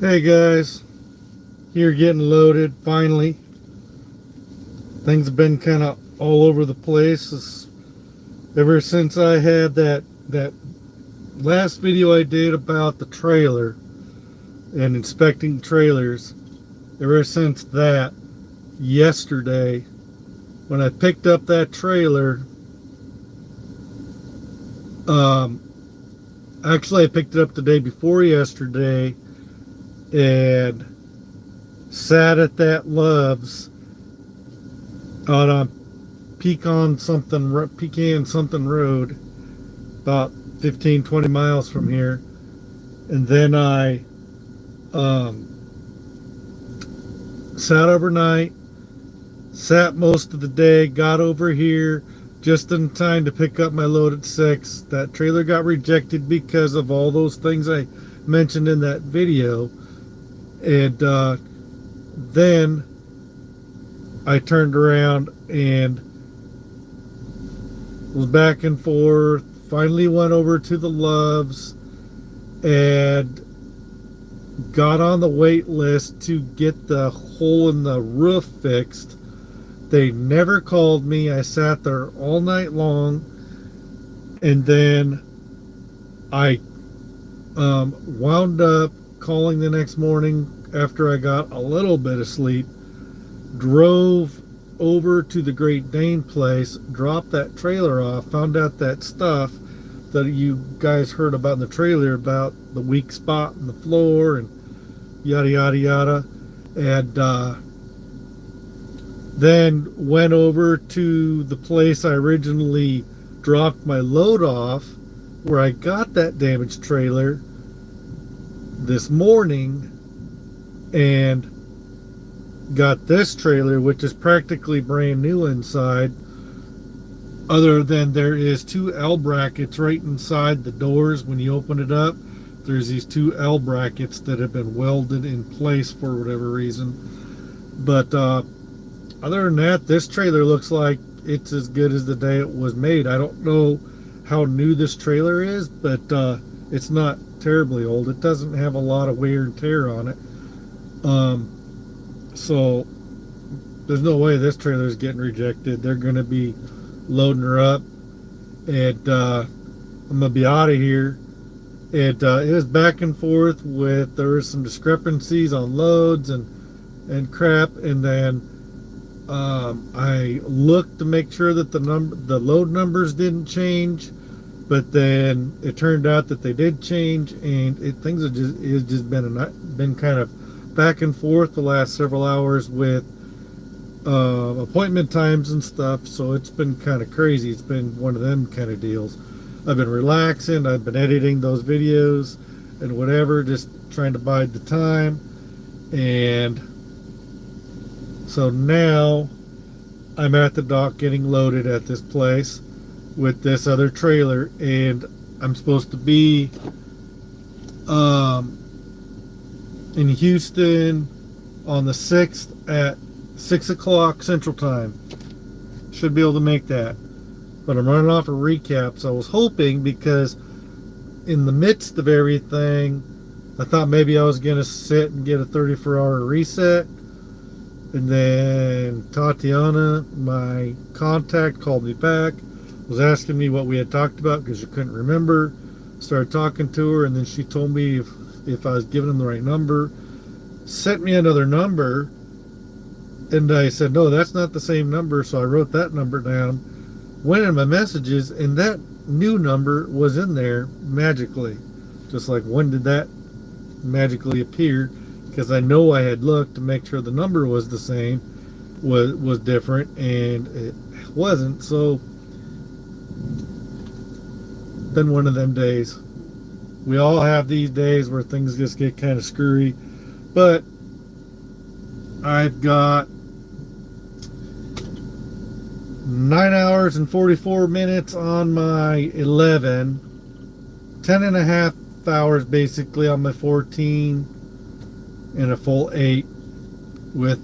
Hey guys, here getting loaded finally. Things have been kind of all over the place ever since I had that last video I did about the trailer and inspecting trailers. Ever since that, yesterday, when I picked up that trailer, um, actually I picked it up the day before yesterday and sat at that Love's out on Pecan something road, about 15-20 miles from here. And then I sat overnight, sat most of the day, got over here just in time to pick up my load at 6. That trailer got rejected because of all those things I mentioned in that video. And then I turned around and was back and forth. Finally went over to the Loves and got on the wait list to get the hole in the roof fixed. They never called me. I sat there all night long, and then I wound up calling the next morning after I got a little bit of sleep, drove over to the Great Dane place, dropped that trailer off, found out that stuff that you guys heard about in the trailer about the weak spot in the floor and yada yada yada, and then went over to the place I originally dropped my load off, where I got that damaged trailer this morning, and got this trailer, which is practically brand new inside, other than there is two L brackets right inside the doors. When you open it up, there's these two L brackets that have been welded in place for whatever reason. But other than that, this trailer looks like it's as good as the day it was made. I don't know how new this trailer is, but it's not terribly old. It doesn't have a lot of wear and tear on it. So there's no way this trailer is getting rejected. They're going to be loading her up, and I'm going to be out of here. It was back and forth with, there was some discrepancies on loads and crap, and then I looked to make sure that the load numbers didn't change, but then it turned out that they did change, and things have just been kind of back and forth the last several hours with appointment times and stuff. So it's been kind of crazy. It's been one of them kind of deals. I've been relaxing. I've been editing those videos and whatever, just trying to bide the time. And so now I'm at the dock getting loaded at this place with this other trailer, and I'm supposed to be in Houston on the 6th at 6 o'clock Central Time. Should be able to make that. But I'm running off a recap, so I was hoping, because in the midst of everything, I thought maybe I was going to sit and get a 34-hour reset. And then Tatiana, my contact, called me back, was asking me what we had talked about because she couldn't remember. Started talking to her, and then she told me if I was giving them the right number. Sent me another number, and I said, no, that's not the same number. So I wrote that number down, went in my messages, and that new number was in there magically. Just like, when did that magically appear? Because I know I had looked to make sure the number was the same, was different, and it wasn't. So been one of them days. We all have these days where things just get kind of screwy. But I've got 9 hours and 44 minutes on my 11, 10 and a half hours basically on my 14, and a full 8, with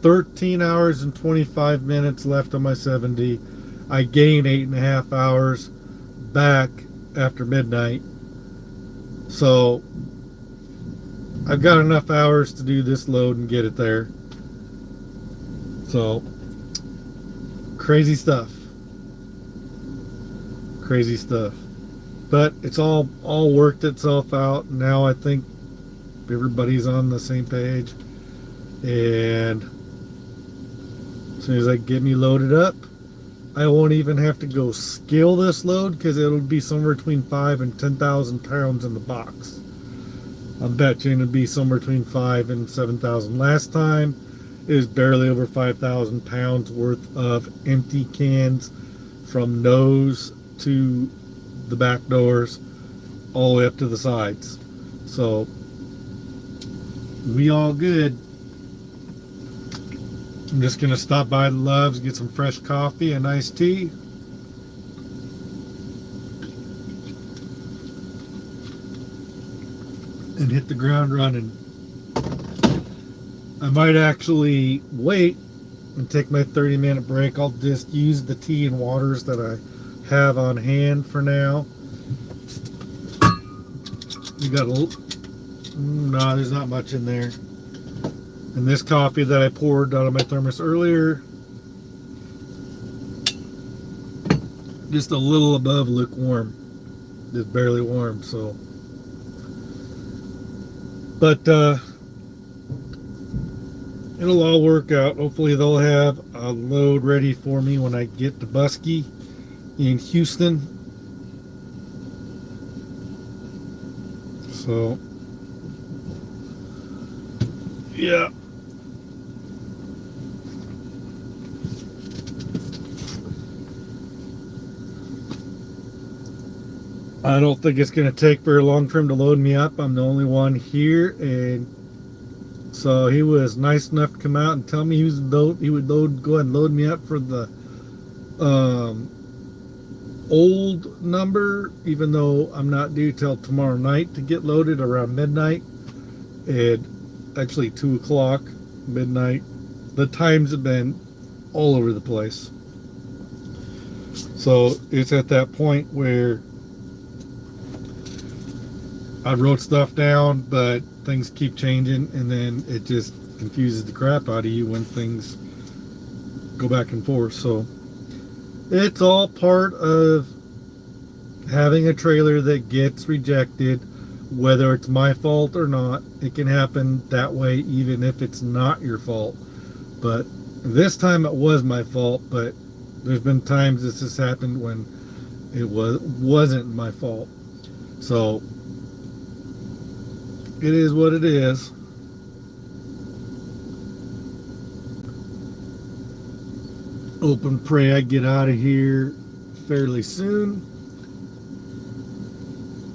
13 hours and 25 minutes left on my 70. I gained 8.5 hours back after midnight. So I've got enough hours to do this load and get it there. So, crazy stuff. Crazy stuff. But it's all worked itself out. Now I think everybody's on the same page. And as soon as I get me loaded up, I won't even have to go scale this load because it'll be somewhere between 5 and 10,000 pounds in the box. I bet you it'll be somewhere between 5 and 7,000. Last time it was barely over 5,000 pounds worth of empty cans from nose to the back doors all the way up to the sides. So we all good. I'm just gonna stop by the Love's, get some fresh coffee and iced tea. And hit the ground running. I might actually wait and take my 30-minute break. I'll just use the tea and waters that I have on hand for now. You got a little, no, there's not much in there. And this coffee that I poured out of my thermos earlier, just a little above lukewarm, just barely warm. So, but it'll all work out. Hopefully they'll have a load ready for me when I get to Buskey in Houston. So, yeah. I don't think it's going to take very long for him to load me up. I'm the only one here, and so he was nice enough to come out and tell me he would go ahead and load me up for the old number, even though I'm not due till tomorrow night to get loaded around midnight. And actually 2 o'clock, midnight. The times have been all over the place. So it's at that point where I wrote stuff down, but things keep changing, and then it just confuses the crap out of you when things go back and forth. So it's all part of having a trailer that gets rejected, whether it's my fault or not. It can happen that way even if it's not your fault. But this time it was my fault, but there's been times this has happened when it wasn't my fault. So it is what it is. Hope and pray I get out of here fairly soon.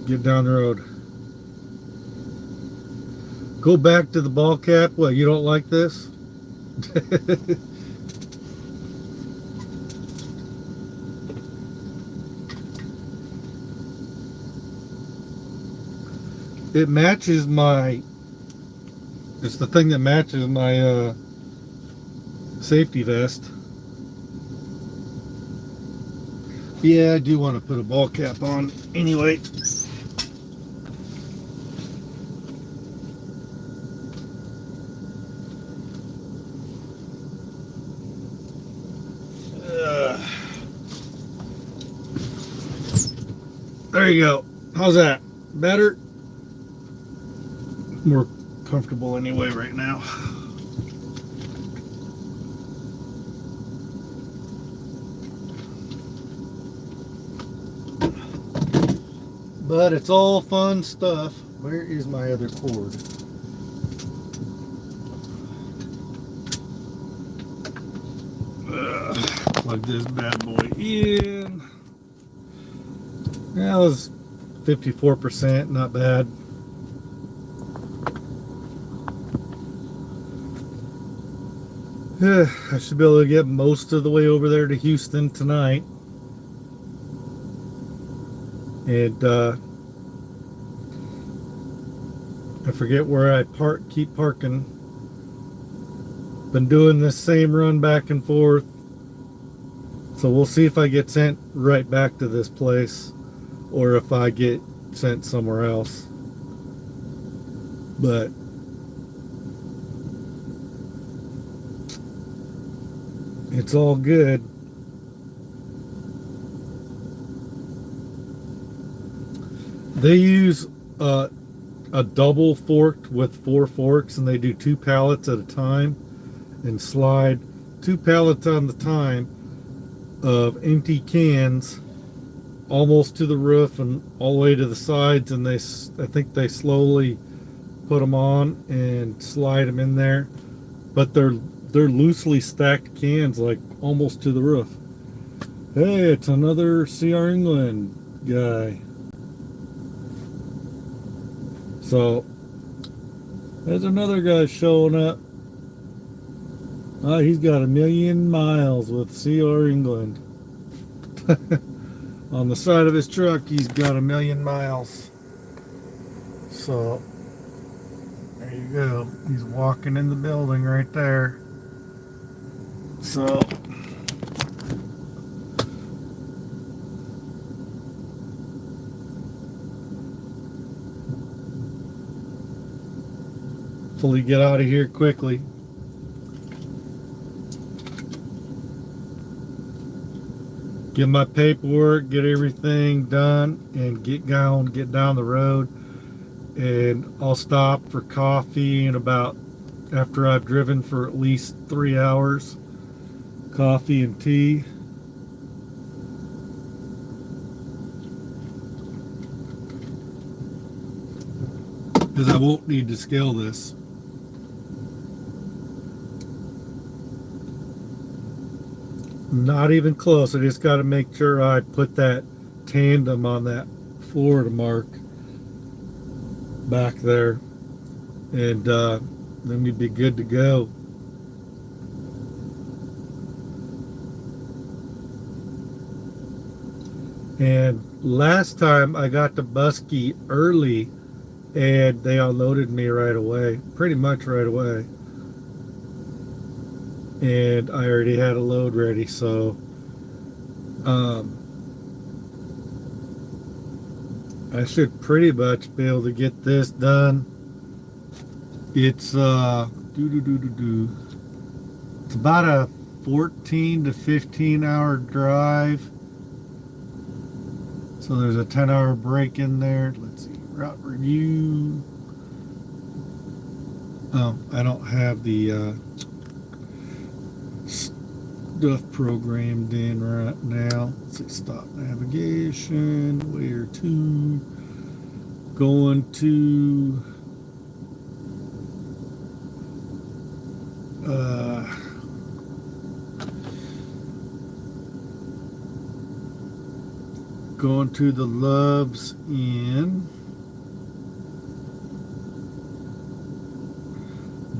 Get down the road. Go back to the ball cap. What, you don't like this? It matches my, it's the thing that matches my safety vest. Yeah, I do want to put a ball cap on anyway. There you go. How's that? Better? More comfortable anyway right now. But it's all fun stuff. Where is my other cord? Plug this bad boy in. That was 54%, not bad. I should be able to get most of the way over there to Houston tonight. And I forget where I keep parking. Been doing this same run back and forth. So we'll see if I get sent right back to this place or if I get sent somewhere else. But It's all good. They use a double forked with 4 forks, and they do 2 pallets at a time and slide 2 pallets on the time of empty cans almost to the roof and all the way to the sides, and I think they slowly put them on and slide them in there, but they're loosely stacked cans, like almost to the roof. Hey, it's another CR England guy. So there's another guy showing up. He's got 1,000,000 miles with CR England. On the side of his truck, he's got 1,000,000 miles. So there you go. He's walking in the building right there. So hopefully get out of here quickly. Get my paperwork, get everything done, and get going, get down the road. And I'll stop for coffee in about, after I've driven for at least 3 hours, coffee and tea. Because I won't need to scale this. Not even close. I just got to make sure I put that tandem on that Florida mark back there, and then we'd be good to go. And last time I got to Busky early, and they unloaded me right away, pretty much right away. And I already had a load ready, so I should pretty much be able to get this done. It's it's about a 14 to 15 hour drive. So there's a 10-hour break in there. Let's see, route review. Oh, I don't have the stuff programmed in right now. Let's see, stop navigation, where to, going to going to the Loves in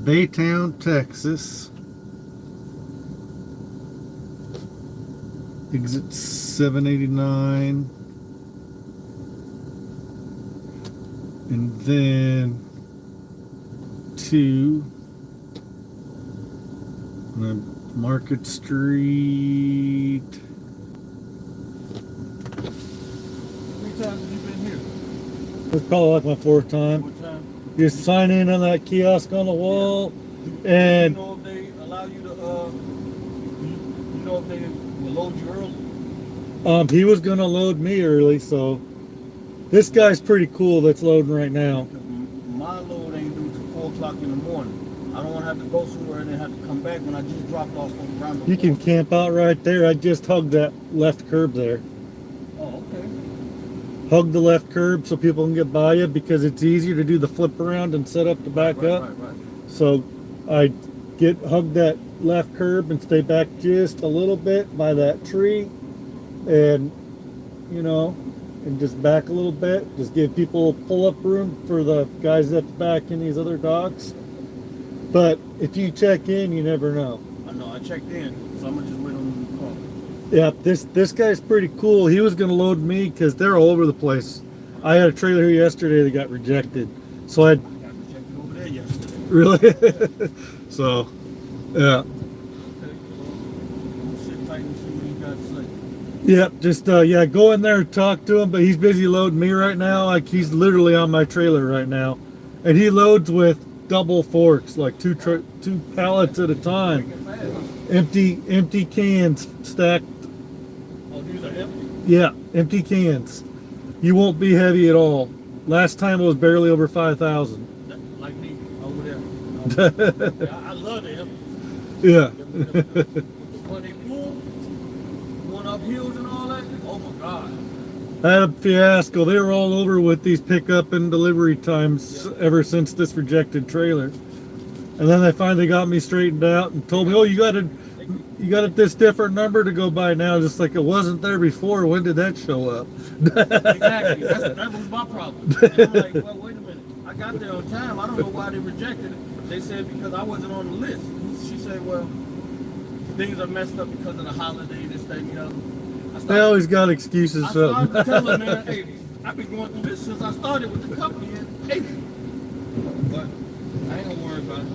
Baytown, Texas. Exit 789. And then to Market Street. How many times have you been here? It's probably like my 4th time. What time? You sign in on that kiosk on the wall, and you know if they allow you to, you know if they will load you early? he was gonna load me early, so this guy's pretty cool that's loading right now. My load ain't due till 4 o'clock in the morning. I don't want to have to go somewhere and then have to come back when I just dropped off around the You can corner. camp out right there. I just hugged that left curb there. Oh, okay. Hug the left curb so people can get by you, because it's easier to do the flip around and set up to back up. Right. So I hug that left curb and stay back just a little bit by that tree, and and just back a little bit. Just give people pull-up room for the guys that back in these other docks. But if you check in, you never know. I know, I checked in, so I'm going to just wait on the call. Yeah, this guy's pretty cool. He was going to load me because they're all over the place. I had a trailer here yesterday that got rejected. So I I got to check it over there yesterday. really? So, yeah. Okay, we'll sit tight and see what he got to say. Yep, just go in there and talk to him, but he's busy loading me right now. Like, he's literally on my trailer right now. And he loads with double forks, like two pallets at a time. Empty cans stacked. Oh, these are empty? Yeah, empty cans. You won't be heavy at all. Last time it was barely over 5,000. Like me over there. Yeah, I love the empty. Yeah. When they pull, going up hills and all that, oh my God. I had a fiasco. They were all over with these pickup and delivery times ever since this rejected trailer. And then they finally got me straightened out and told me, "Oh, you got this different number to go by now." Just like it wasn't there before. When did that show up? Exactly. That was my problem. And I'm like, well, wait a minute. I got there on time. I don't know why they rejected it. They said because I wasn't on the list. She said, well, things are messed up because of the holiday, this, that, and the other. They always got excuses. I started to tell her, man, hey, I've been going through this since I started with the company in April. But I ain't gonna worry about it.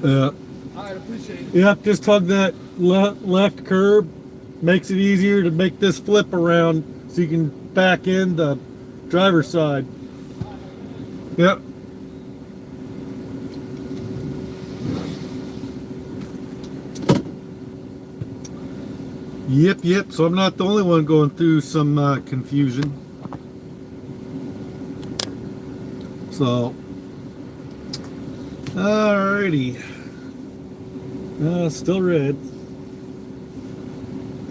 Yeah. All right, appreciate it. Yep, just hug that left curb. Makes it easier to make this flip around so you can back in the driver's side. Yep. Yep. So I'm not the only one going through some confusion. So, alrighty. Still red.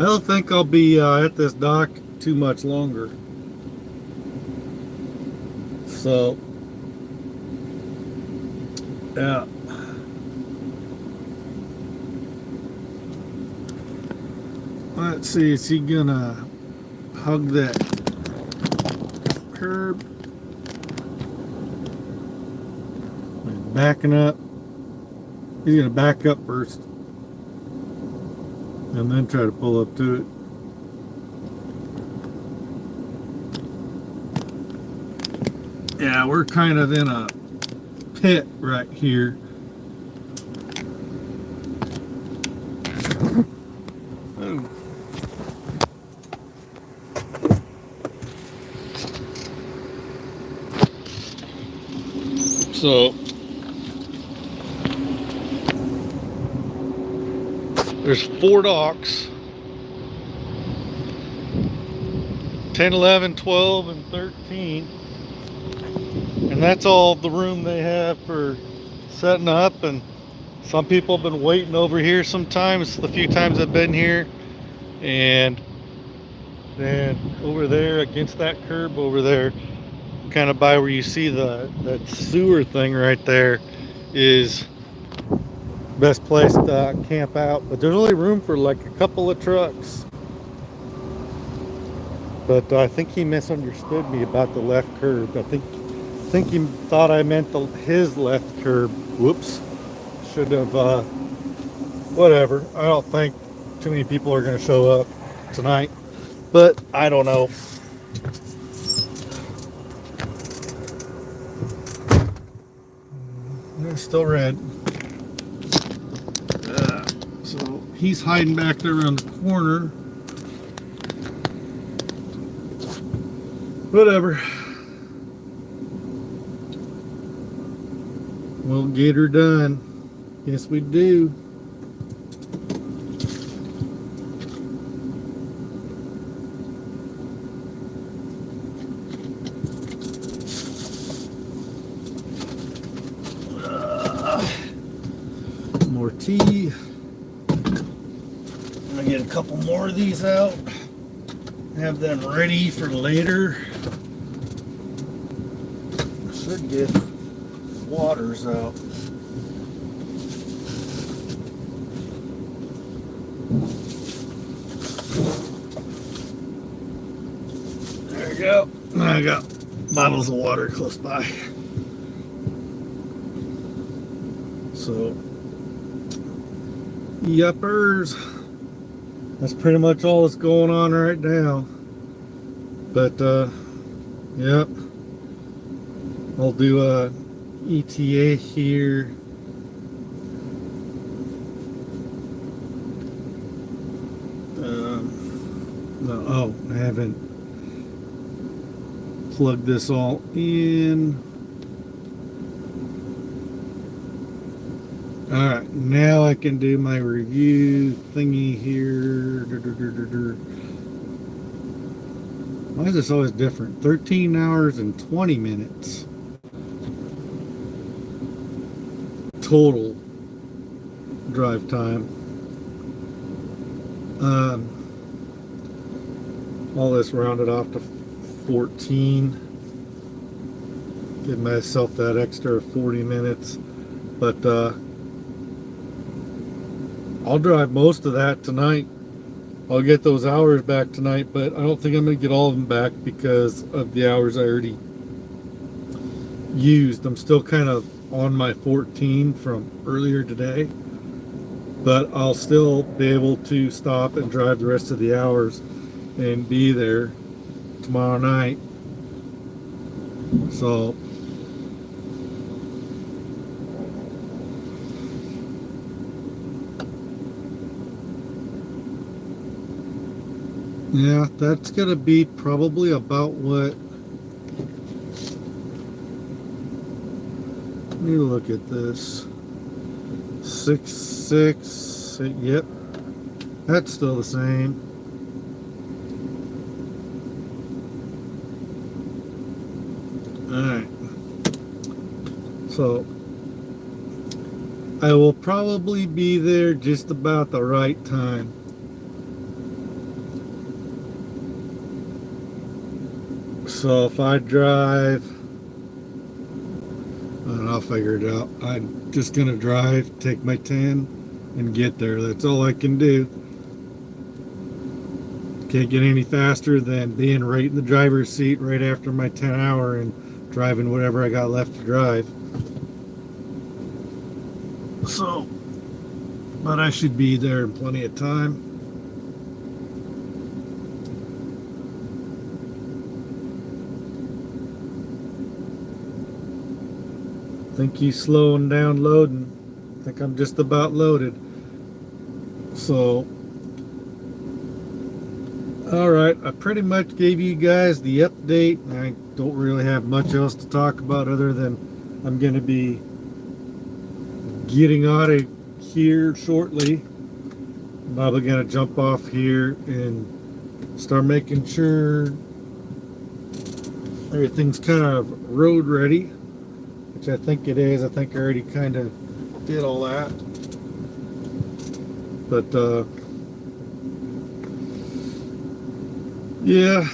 I don't think I'll be at this dock too much longer. So, yeah. Let's see, is he gonna hug that curb? Backing up. He's gonna back up first and then try to pull up to it. Yeah, we're kind of in a pit right here. Oh. So there's 4 docks, 10, 11, 12, and 13. And that's all the room they have for setting up. And some people have been waiting over here sometimes, the few times I've been here. And then over there against that curb over there, kind of by where you see that sewer thing right there, is best place to camp out. But there's only room for like a couple of trucks. But I think he misunderstood me about the left curb. I think he thought I meant his left curb. Whoops. Should have, whatever. I don't think too many people are going to show up tonight. But I don't know. They're still red. So he's hiding back there around the corner. Whatever. We'll get her done. Yes, we do. More tea. I'm gonna get a couple more of these out. Have them ready for later. Should get waters out. There you go. I got bottles of water close by. So, yuppers. That's pretty much all that's going on right now. But, yep. I'll do a ETA here. No, I haven't plugged this all in. Alright, now I can do my review thingy here. Why is this always different? 13 hours and 20 minutes total drive time. All this rounded off to 14. Give myself that extra 40 minutes. But I'll drive most of that tonight. I'll get those hours back tonight, but I don't think I'm going to get all of them back because of the hours I already used. I'm still kind of on my 14 from earlier today, but I'll still be able to stop and drive the rest of the hours and be there tomorrow night. So yeah, that's gonna be probably about what. Let me look at this. 6.6. Yep, that's still the same. Alright. So I will probably be there just about the right time. So if I drive, I'll figure it out. I'm just gonna drive, take my 10 and get there. That's all I can do. Can't get any faster than being right in the driver's seat right after my 10 hour and driving whatever I got left to drive. So, but I should be there in plenty of time. I think he's slowing down loading. I think I'm just about loaded. So, alright, I pretty much gave you guys the update. I don't really have much else to talk about other than I'm going to be getting out of here shortly. I'm probably going to jump off here and start making sure everything's kind of road ready, which I think it is. I think I already kind of did all that. But yeah,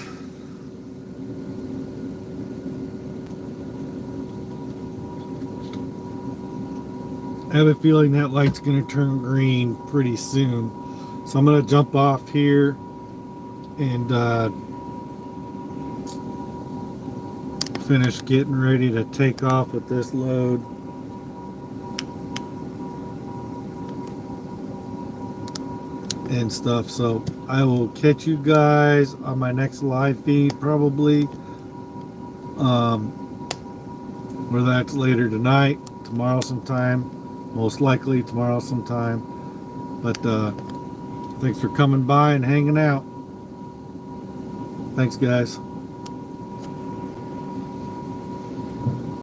I have a feeling that light's going to turn green pretty soon. So I'm going to jump off here and finish getting ready to take off with this load. And stuff. So I will catch you guys on my next live feed probably. Whether that's later tonight, tomorrow sometime. Most likely tomorrow sometime. But thanks for coming by and hanging out. Thanks, guys.